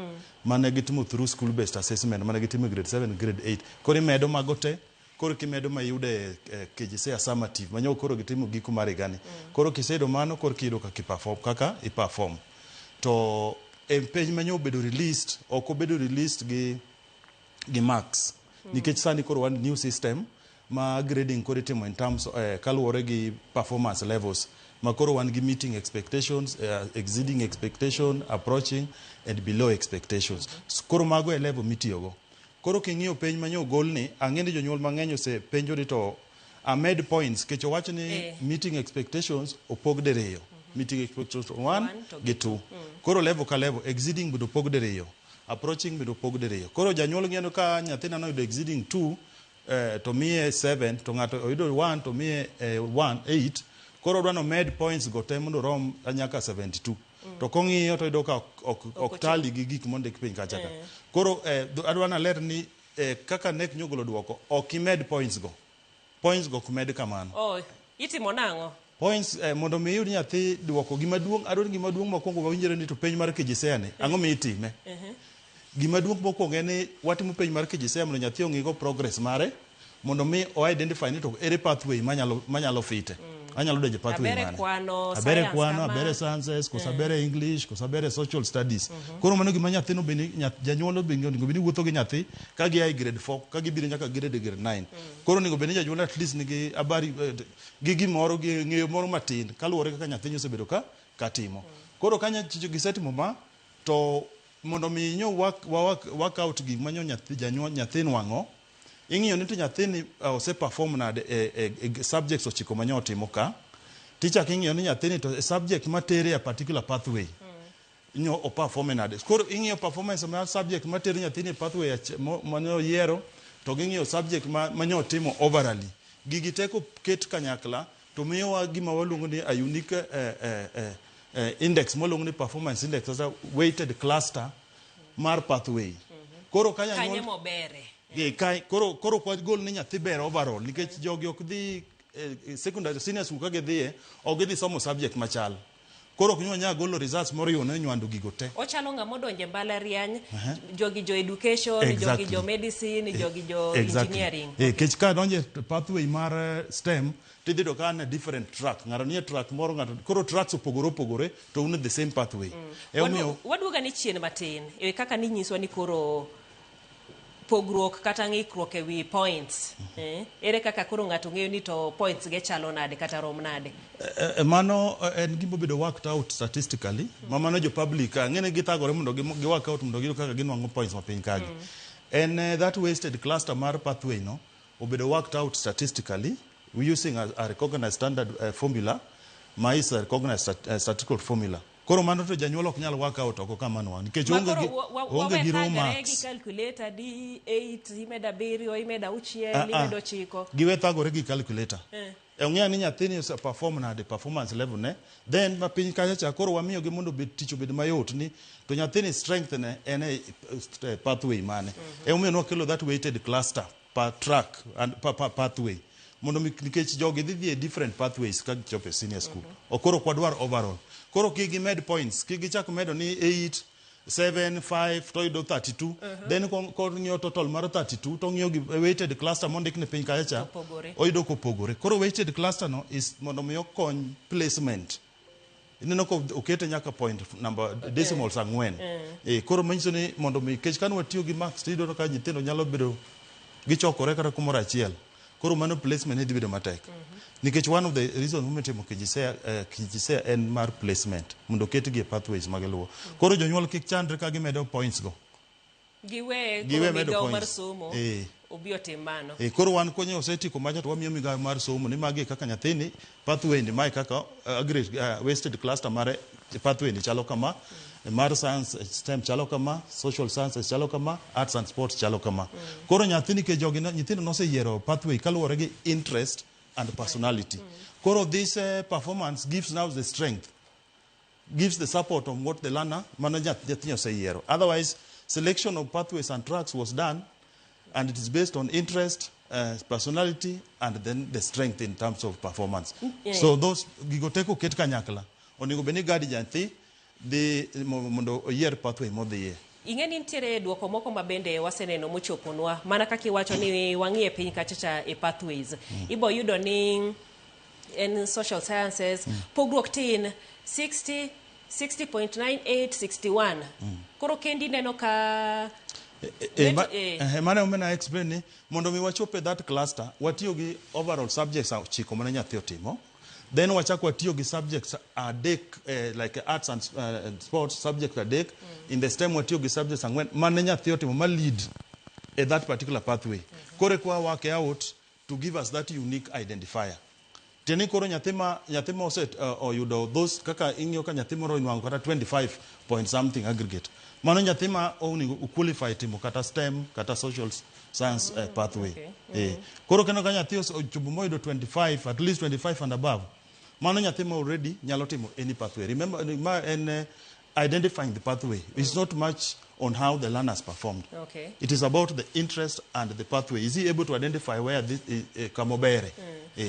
Mane gitimo through school based assessment mane gitimo grade 7 grade 8. Koro imedo magote. Koro kimedo mayude KJSEA summative manyo koro gitimo giko mar igani. Koro kisedo mano koro kido kaka i-perform. To e page manyo bedo released oko bedo released gi marks. Nikech sani koro one new system ma grading koro itimo in terms kaluwore gi performance levels ma koro wan gi meeting expectations, exceeding expectation, approaching and below expectations. Koro mago e level mitiyogo. Koro king'iyo penj manyo golni ang'eni jonyuol mang'eny ose penjo ni to amed points kech owacho ni meeting expectations opog diriyo. Meeting expectations 1 gi 2. Koro level ka level exceeding bendo opog diriyo. Approaching bendo opog diriyo. Koro janyuol ng'eno ka nyathina no yudo exceeding 2 to miye 7 to ng'ato oyudo 1 to miye 8. Koro odwano med points go te mondo rom nyaka 72. To kong'iyo to yudo ka ok tali gi gik mondik piny kacha ka. Koro adwana ler ni kaka nek nyogolo duoko ok imed points go. Points go kumed kamano. Itimo nang'o? Points mondo mi yud nyathi duoko adwaro gima duong' mokwongo mawinjore ni to penj mar KJSEA ni ang'o mi itime? Gima duong' mokwongo en ni watimo penj mar KJSEA mondo nyathi ong'igo progress mare mondo mi o identify ni to ere pathway manyalo fite. Anyalo donjo pathway mane. Abere kwano, abere sciences, kosa abere English, kosa abere social studies. Koro mano gima nyathino bende janyuol onego bende wuotho gi nyathi ka gi ai grade 4 ka gibiro nyaka grade 9. Koro onego bende janyuol at least nigi habari gi gimoro gi ng'eyo moro matin kaluwore kaka nyathi osebedo ka timo. Koro kanya chicho gisetimo ma to mondo mi nyo work out gik manyo nyathi nwang'o ing'iyo ni to nyathini ose perform nade subjects ochiko manyo timo ka tichak ing'iyo ni nyathini to subject matere a particular pathway nyo o perform nade. Koro ing'iyo performance mar subject matere nyathini pathway manyo yiero to ging'iyo subject manyo timo overally gigi teko ket kanyakla to miyowa gima waluongo ni a unique index moluongo ni performance index as a weighted cluster mar pathway. Koro kanye mobere koro kwa gol ni nyathi ber overall nikech jogi ok dhi secondary senior school ka gidhie ok gidhi somo subject machal. Koro ok nyanya golo results moriwo ne nywando gigo te. Ochalo ng'ama donje mbalariany, jogi jo education, jogi jo medicine, jogi jo engineering. Kech ka donje pathway mar STEM tidhi do ka na different track. Ng'ato nie track moro ng'ato koro tracks opogore to un the same pathway. Waduoga ni chien matin. Kaka ni nyiswa ni koro pogruok kata ng'ikruok e wi points. Ere kaka koro ng'ato ng'eyo ni to points ge chalo nade kata rom nade? Mano en gima bedo worked out statistically. Mano jo public ng'ene githagore mondo gi work out mondo giyud kaka ginwang'o points mapiny kagi. And that wasted cluster mar pathway no obedo worked out statistically using a recognized standard formula ma is a recognized statistical formula. Koro mano to janyuol ok nyal work out oko kamano nikech onge gi raw marks. Calculator di 8 imeda 7 imeda 6 imedo 9. Giwe thagore gi calculator. Ong'eya ni nyathini ose perform nade performance level ne then ma piny kacha koro wamiyo gi mondo tich obed mayot ni to nyathini strength ne en pathway mane. Omiyo nokelo that weighted cluster per track and per pathway mondo nikech jogi dhi different pathways ka gichopo senior school. Okoro kwadwar overall. Koro kigi med points kigi chako medo ni 8 7 5 to yudo 32 then koro ng'iyo total mar 32 to ng'iyo gi weighted cluster mondik ne piny kacha oyudo kopogore. Koro weighted cluster no is mondo mi okony placement. Ineno ko okete nyaka point number decimals 4. Koro manyiso ni mondo mi kech kan watiyo gi marks tido ka nyithindo nyalo bedo gichokore kata kumoro achiel. Koro mano placement dhi bedo matek. Nikech one of the reasons we timo KJSEA en mar placement mondo ketgi e pathways magiluwo. Koro jonyuol kik chandre ka gimedo points go. Giwe medo points. Obio timano. Koro wan konye osetiko macha to wamiyo migawo mar somo ni magi kaka nyathini pathway ni mai kaka wasted cluster mare pathway ni chalo kama mar science STEM chalo kama, social sciences chalo kama, arts and sports chalo kama. Koro nyathini ke jogi nyithindo noseyiero pathway kaluwore gi interest and personality. Koro this performance gives now the strength, gives the support of what the learner mano nyathini oseyiero. Otherwise, selection of pathways and tracks was done and it is based on interest, personality, and then the strength in terms of performance. So those gigoteko ket kanyakla onego beni gadi janthi the mondo oyier pathway modhiye. Ingeni nitiere duoko moko mabende waseneno mochoponwa mana kaka iwacho ni wang'ie piny kachacha e pathways. Ibo yudo ni in social sciences pogruok tin 60.98 61. Koro kendi neno ka Mane umena explain ni mondo mi wachope that cluster watiyo gi overall subjects chiko mane nyathi otimo, then wachako watiyo gi subjects adek like arts and sports subject adek, in the STEM watiyo gi subjects ang'wen mane nyathi otimo ma lead that particular pathway. Kore kwa work out to give us that unique identifier. Teni koro nyathi ma oset oyudo those kaka ing'iyo ka nyathi moro inwang'o kata 25 point something aggregate. Mano nyathi ma onigo qualify timo kata STEM kata social science pathway. Koro kendo ka nyathi ochopo moyudo 25, at least 25 and above, mano nyathi ma already nyalo timo any pathway. Remember, in identifying the pathway, it's not much on how the learners performed. It is about the interest and the pathway. Is he able to identify where this kamobere?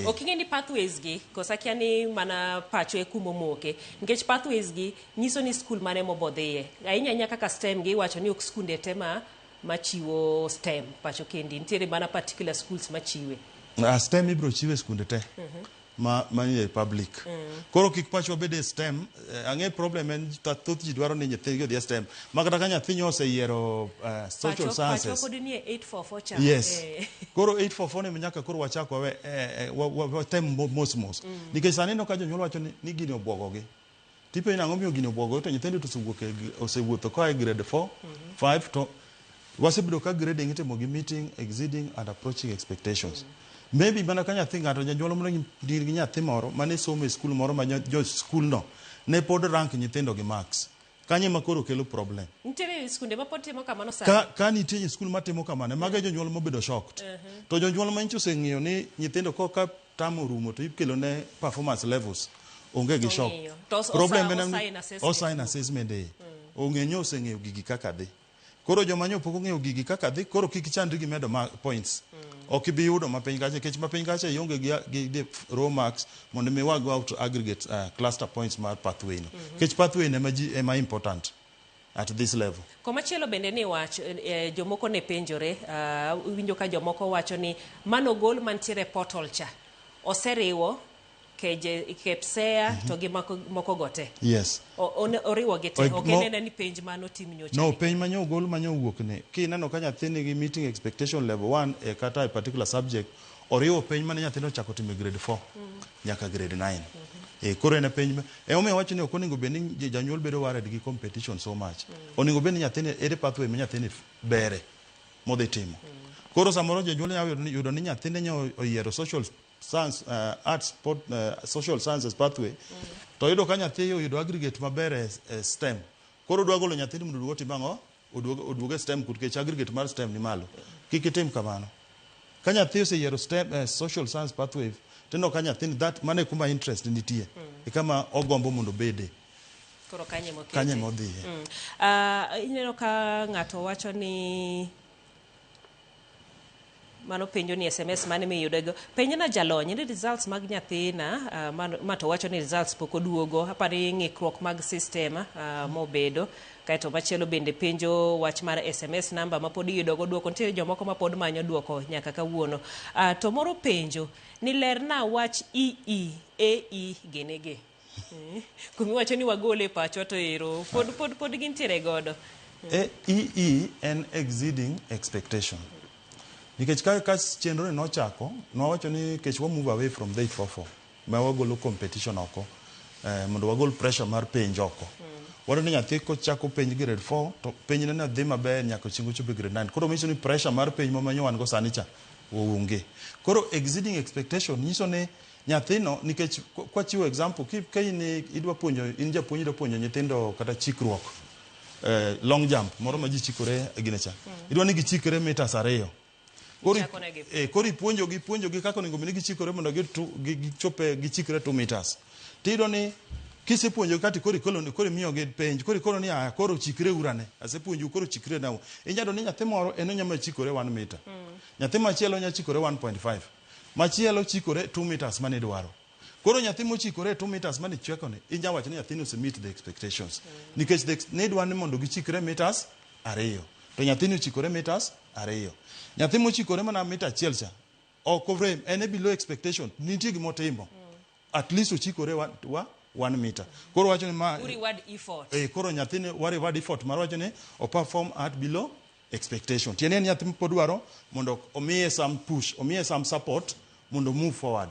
Okingeni pathways gi kosakia ni mana pacho e kumomoke. Ngech pathways gi nyiso ni school mane mobodhiye. Ainya nya kaka STEM gi wacho ni ok skunde tema machiwo STEM pacho kendi. Nitiere mana particular schools machiwe. STEM ibro chiwe skunde te. Mani public. Koro kik pacho bede STEM, ang'e problem en thoth ji dwaro ni nyithindo odhi STEM. Makata ka nyathi oseyiero social sciences. Pacho pod ni 844 cha. Yes. Koro 844 ni nyaka koro wachako we STEM mos. Nikech sani no ka jonyuol wacho ni gini obwogogi. Tipo ina ng'omiyo gini obwogogi to nyithindo to osewuotho ka grade 4, 5 to wasebedo ka grading itimo gi meeting, exceeding and approaching expectations. Maybe mana ka nyathi ng'ato janyuol moro nigi nyathi moro mane somo e skul moro ma jo skul no ne pod rank nyithindo gi marks. Kanye makoro kelo problem. Nitiere skunde ma pod timo kamano sani. Ka nitie skul matimo kamano, maga jonyuol mobedo shocked. To jonyuol ma nyiso oseng'iyo ni nyithindo ka tamo rumo to ikelo ne performance levels onge gi shock. Problem en osign assessment day. Ong'enyo oseng'eyo gigi kaka dhi. Koro joma nyo pok ong'eyo gigi kaka dhi, koro kik chandri gi medo points. Ok bi yudo mapiny kacha, kech mapiny kacha ionge gi raw marks mondo mi go out aggregate cluster points mar pathway no. Kech pathway ne ema important at this level. Komachielo bende ni wacho jomoko ne penjore, winjo ka jomoko wacho ni mano gol mantiere portal cha oseriwo KPSEA to gi moko gote. Yes. Oriwo gite, okenena ni penj mano tim nyocha. No, penj manyo gol manyo wuok ne. Kineno ka nyathi nigi meeting expectation level 1 kata a particular subject, oriwo penj mane nyathino chako timo grade 4 nyaka grade 9. Koro en penj omiyo wacho ni ok onego bed ni janyuol bedo worried gi competition so much. Onego bed ni nyathini ere pathway ma nyathini bere modhi timo. Koro samoro janyuol yudo ni nyathine nyo oyiero social science, arts, sport, social sciences pathway, to yudo ka nyathi oyudo aggregate maber STEM. Koro dwa golo nyathini mondo oduogo timang'o oduogo STEM kech aggregate mar STEM ni malo. Kik itim kamano. Ka nyathi oseyiero STEM social science pathway, tendo ka nyathini that mane kuma interest nitie. Kama ogombo mondo bede. Koro kanye modhi. Ineno ka ng'ato wacho ni mano penjo ni SMS mane miyudego. Penjo na jalony ni results mag nyathina, mato wacho ni results pok oduogo, apari ng'ikruok mag system mobedo. Kaito machielo bende penjo wach mar SMS number ma pod iyudogo duoko. Nitiere jomoko ma pod manyo duoko nyaka kawuono. To moro penjo ni lerna wach AE genege. Kumi wacho ni wagole pacho to ero pod gintiere godo. AE and exceeding expectation. Nikech ka chenro no chako, no wacho ni kech wa move away from the 844. Ma wagolo competition oko. Mondo wagol pressure mar penj oko. waro ni nyathi kochako penj grade 4 to penj ne dhi maber nyaka chingo chopo grade 9 koro miso ni pressure mar penj mamanyo wan go sani cha onge koro exceeding expectation nyiso ne nyathino nikech kwa chiwo example ka in idwa puonjo in japuonj idwa puonjo nyithindo kata chikruok long jump moro ma ji chikore gine cha idwa ni gichikre meters 2 koro ipuonjogi kaka onego bed ni gichikore mondo gichope gichikre 2 meters tidwa ni kisepuonjo kati koro miyo gi penj koro ni koro chikre urane asepuonju koro chikre nau inyado ni nyathi moro en onyama chikore 1 meter nyathi machielo nya chikore 1.5 machielo chikore 2 meters mane dwaro koro nyathi mochikore 2 meters mane chweko ne inya wacho ni nyathino se meet the expectations nikech ne dwani mondo gichikre meters 2 to nyathino ochikore meters 2 nyathi mochikore mana meter achiel cha ok vrem en below expectation nitie gimotimo at least ochikore 1 meter koro wacho ni ma reward effort koro nyathine reward effort mar wacho ni o perform at below expectation tiene nyathi podwaro mondo omiye some push omiye some support mondo move forward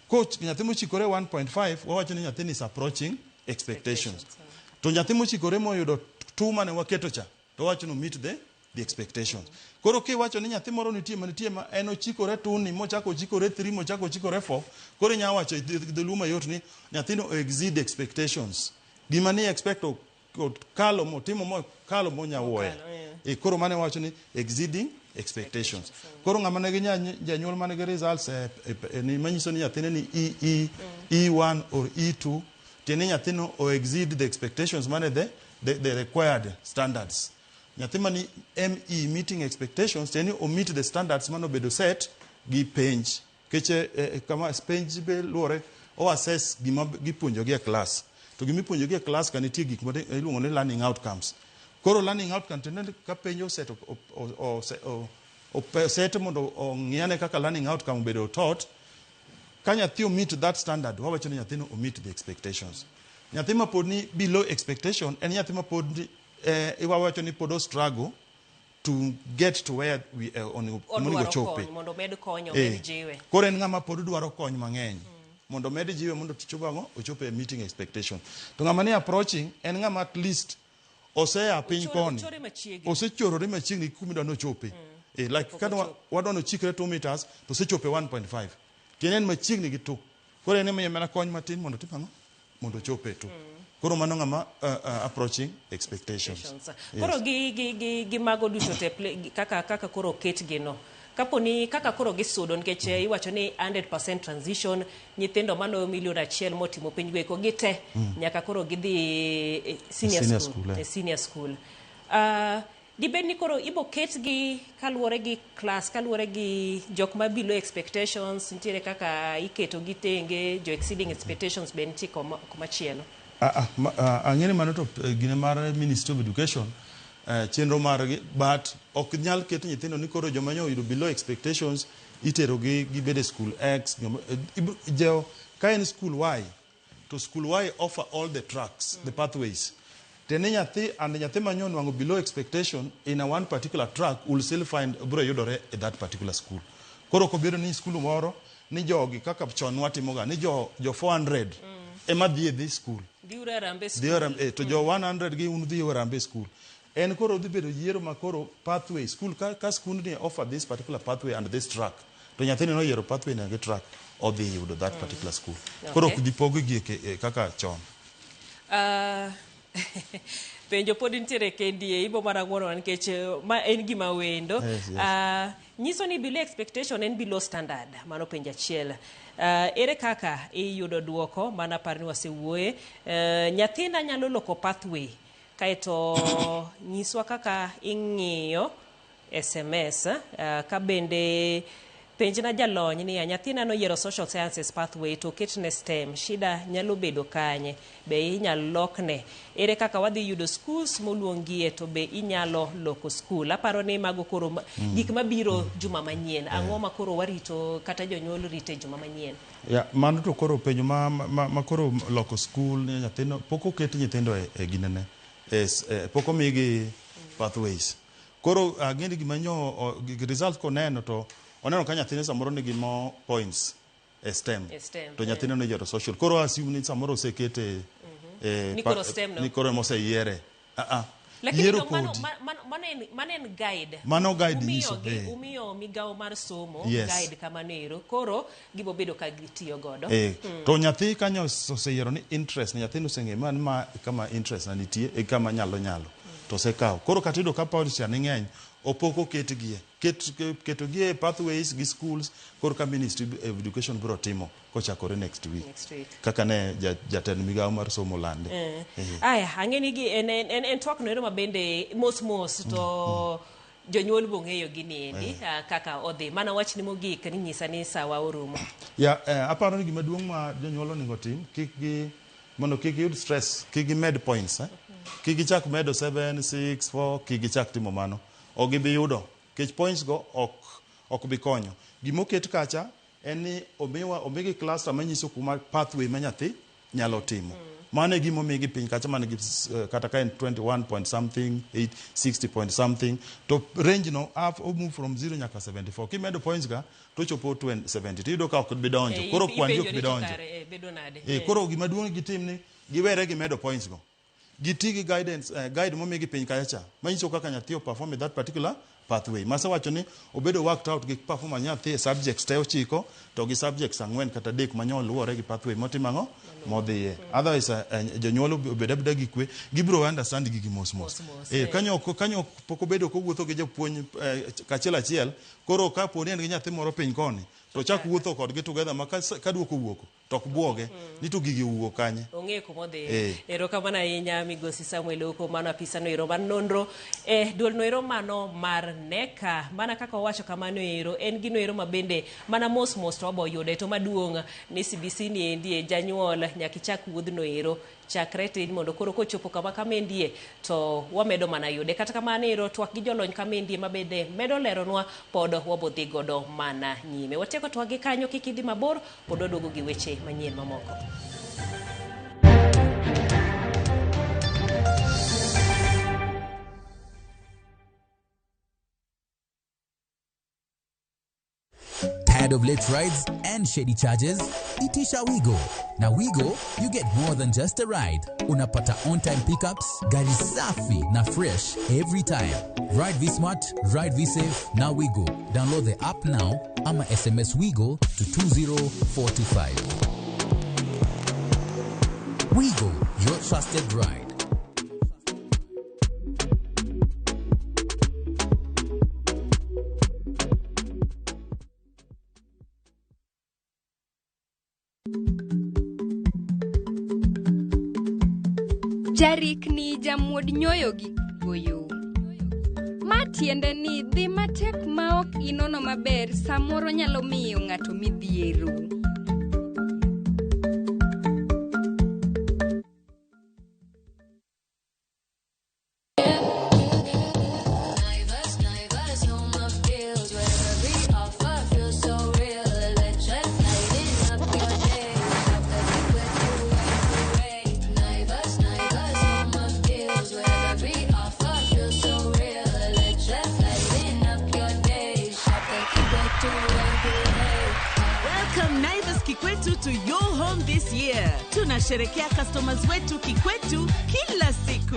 coach nyathi mochikore 1.5 wawacho ni nyathini is approaching expectations to nyathi mochikore moyudo 2 mane waketo cha to wacho no meet the expectations koro kiwacho ni nyathi moro nitie ma en ochikore 2 ni mochako ochikore 3 mochako ochikore 4 koro nya wacho dhuluma yot ni nyathino exceed expectations gima ni expect kalo motimo mo kalo monyawoe koro mane wacho ni exceeding expectations koro ngama ne janyuol mane gi results ni manyiso ni nyathine ni E1 or E2 tiene nyathino o exceed the expectations mane the required standards nyathima ni ME meeting expectations tiene o meet the standards mano bedo set gi penj keche kama penj be luore o assess gima gipuonjo gi class to gimi puonjo gi class kanitie gik ma iluongo ni learning outcomes koro learning outcomes tende ka penjo set set mondo ng'iane kaka learning outcome bedo taught ka nyathi meet that standard wawacho ni nyathino meet the expectations nyathi ma pod ni below expectation en nyathi ma pod wawacho ni pod struggle to get to where we on chope mondo med konyo med jiwe koro en ngama pod dwaro kony mang'eny mondo med jiwe mondo tichobango ochope meeting expectation to ngama ni approaching en ngama at least osea piny koni osechorore machiegni kumi dwano chope like kana wadwano chikre 2 meters to sechope 1.5 tienen machiegni gi 2 koro en mana kony matin mondo tipango mondo chope 2 koro mano ngama approaching expectations koro gi mago duto te kaka koro ket gino kaponi kaka koro gisudo nikech iwacho ni 100% transition nyithindo mano milion 1 motimo piny gweko gite nyaka koro gidhi senior school dibed ni koro ibo ket gi kaluwore gi class kaluwore gi jok ma below expectations nitiere kaka iketo gi tenge jo exceeding expectations be nitie komachielo ang'eni mano to gine mar Ministry of Education chenro margi but ok nyal ket nyithindo ni koro joma nyo yudo below expectations itero gi bede school X jo ka en school Y to school Y offer all the tracks the pathways tene nyathi manyo nwango below expectation in a one particular track will still find bro yudore at that particular school koro ko biro ni school moro ni jogi kaka chon watimoga ni jo 400 ema dhi this school to jo 100 gi unu dhi Rambe school en koro dhi bedo yiero makoro pathway school ka school ni offer this particular pathway and this track to nyathini no yiero pathway na track or the yudo that particular school koro kudhi pogo gi kaka chon penjo pod nitiere kendie ibo mana ng'uono nikech ma en gima wendo nyiso ni below expectation en below standard mano penjo achiel ere kaka iyudo duoko mana parni wasewuoye nyathina nyalo loko pathway kaeto nyiswa kaka ing'iyo SMS ka bende penjna jalony ni nyathina no yiero social sciences pathway to ketne STEM shida nyalo bedo kanye be inyalo lokne ere kaka wadhi yudo schools moluongie to be inyalo loko school aparo ni mago koro gik mabiro juma manyien ang'o ma koro warito kata jonyuol rite juma manyien mano to koro penjo ma koro loko school ni nyathino poko ket nyithindo e ginene poko migi pathways koro ng'eni gima nyo results ko neno to oneno ka nyathine samoro nigi mo points STEM to nyathine no jero social koro assume ni samoro osekete Nikoro moseiere. Lakini manen guide. Mano guide nyiso. Umiyo migao mar somo guide kamanero. Koro gibo bedo ka gitiyo godo. To nyathi kanyo oseyiero ni interest ni nyathi noseng'e ma kama interest na nitie kama nyalo. To sekao. Koro katido ka policy ni ng'eny opoko ketogie pathways gi schools koro ka Ministry of Education bro timo kochakore next week. Kaka ne jatend migao mar somo lande. Aya, ang'eni gi en twak noero mabende mos to jonyuol bong'eyo gini endi kaka odhi. Mana wach ni mogik ni nyisa ni sawa orumo. Aparo ni gima duong' ma jonyuol onego tim mondo kik yud stress, kik gimed points. Kik gichak medo 7, 6, 4, kik gichak timo mano. Ok gibi yudo. Kech points go ok bi konyo. Gimoket kacha en ni omigi cluster manyiso kuma pathway ma nyathi nyalo timo. Mano e gimo migi piny kacha man gi kata ka en 21 point something, 60 point something. To range no move from 0 nyaka 74. Kimedo points ga to chopo 70. Tiyudo ka ok bi donjo. Koro kwandi ok bi donjo. Koro gima duong' gitim ni giwere gimedo points go. Gitigi guide momigi piny kacha manyiso kaka nyathi o perform that particular pathway. Masa wacho ni obedo worked out gi performance nyathi subjects te ochiko to gi subjects 4 kata 3 manyol luwore gi pathway motimango modhiye. Otherwise jonyuol obeda gi kwe gibro understand gi mos. Kanyo pok obedo kowuotho gi japuonj kachiel koro ka poni en gi nyathi moro piny koni to chak wuotho kodgi together maka kaduoko wuoko tok buoge ni to gigi wuok kanye ong'e kumodhi. Erokamano ahinya migosi Samuel Oko, mano apisa noero mar nonro duol noero mano mar NECA. Mana kaka owacho kamano ero en gino ero mabende mana mos to wabo yude to maduong' ni CBC ni endi janyuol nyakichak wuodhno ero chakre tin mondo koro kochopo kama kamendie to wamedo mana yude. Kata kamano ero twak gi jolony kamendie mabende medo leronwa pod wabodhi godo mana nyime. Watieko twak gi kanyo kikidhi mabor pod waduogo gi weche manyien mamoko. Tired of late rides and shady charges? Itisha Wigo. Now Wigo, you get more than just a ride. Unapata on-time pickups, gari safi na fresh every time. Ride V-Smart, ride V-Safe, now Wigo. Download the app now, ama SMS Wigo to 20425. Wigo, your trusted ride. Jarik ni jamuod nyoyo gi goyo. Ma tiende ni dhi matek ma ok inono maber samoro nyalo miyo ng'ato midhiero. Tunasherekea customers wetu kikwetu kila siku.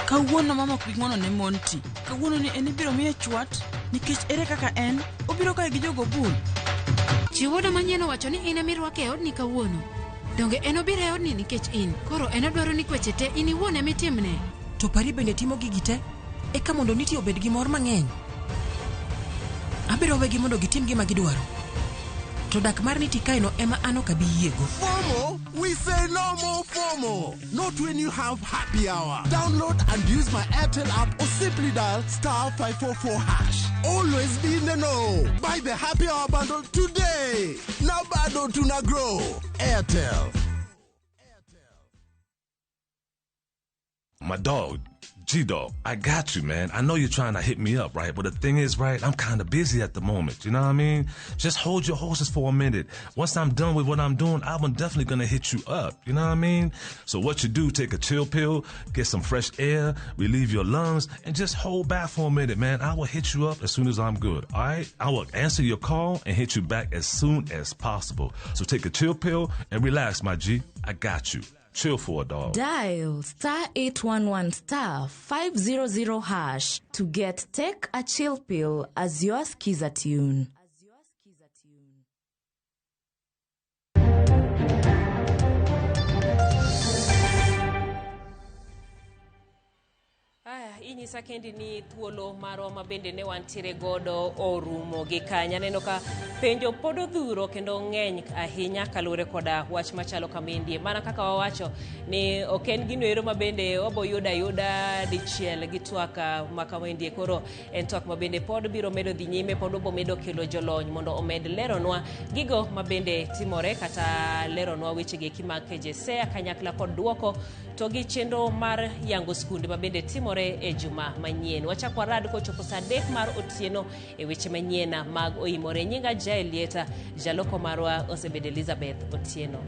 Kawuono mama kwing'ono ne monti. Kawuono ni en biro miye chwat nikech ere kaka en obiro kae gi jogo bul. Chiwoda manyien wacho ni in emirwake e odni kawuono. Donge en obiro e odni nikech in. Koro en odwaro ni kweche te in iwuon emitimne. To pari bende timo gigi te eka mondo niti obed gi mor mang'eny. Abiro wegi mondo gitim gima gidwaro. To dak mar niti kaino ema ano kabi yiego. FOMO? We say no more FOMO. Not when you have happy hour. Download and use my Airtel app or simply dial *544#. Always be in the know. Buy the happy hour bundle today. Now bado tuna grow. Airtel. My dog G-Dog, I got you, man. I know you're trying to hit me up, right? But the thing is, right, I'm kind of busy at the moment. You know what I mean? Just hold your horses for a minute. Once I'm done with what I'm doing, I'm definitely going to hit you up. You know what I mean? So what you do, take a chill pill, get some fresh air, relieve your lungs, and just hold back for a minute, man. I will hit you up as soon as I'm good, all right? I will answer your call and hit you back as soon as possible. So take a chill pill and relax, my G. I got you. Chill for a dog. Dial *811*500# to get Take a Chill Pill as your skiza tune. Inyisa kendi ni thuolo marwa ma bende ne wantiere godo orumo gi kanya. Neno ka penjo pod odhuro kendo ng'eny ahinya kaluwore koda wach machalo kamindie. Mana kaka wawacho ni ok en gino ero ma bende wabo yuda dichiel gi twak makamindie. Koro en twak ma bende pod biro medo dhi nyime, pod obo medo kelo jolony mondo omed leronwa gigo ma bende timore kata leronwa wechegi mag KJSEA kanyakla kod duoko to gi chenro mar yango skunde ma bende timore e juma manyien. Wachako rad kochopo saa 3 mar otieno e weche manyien mag oimore. Nyinga Jaelieta, jaloko marwa osebed Elizabeth Otieno.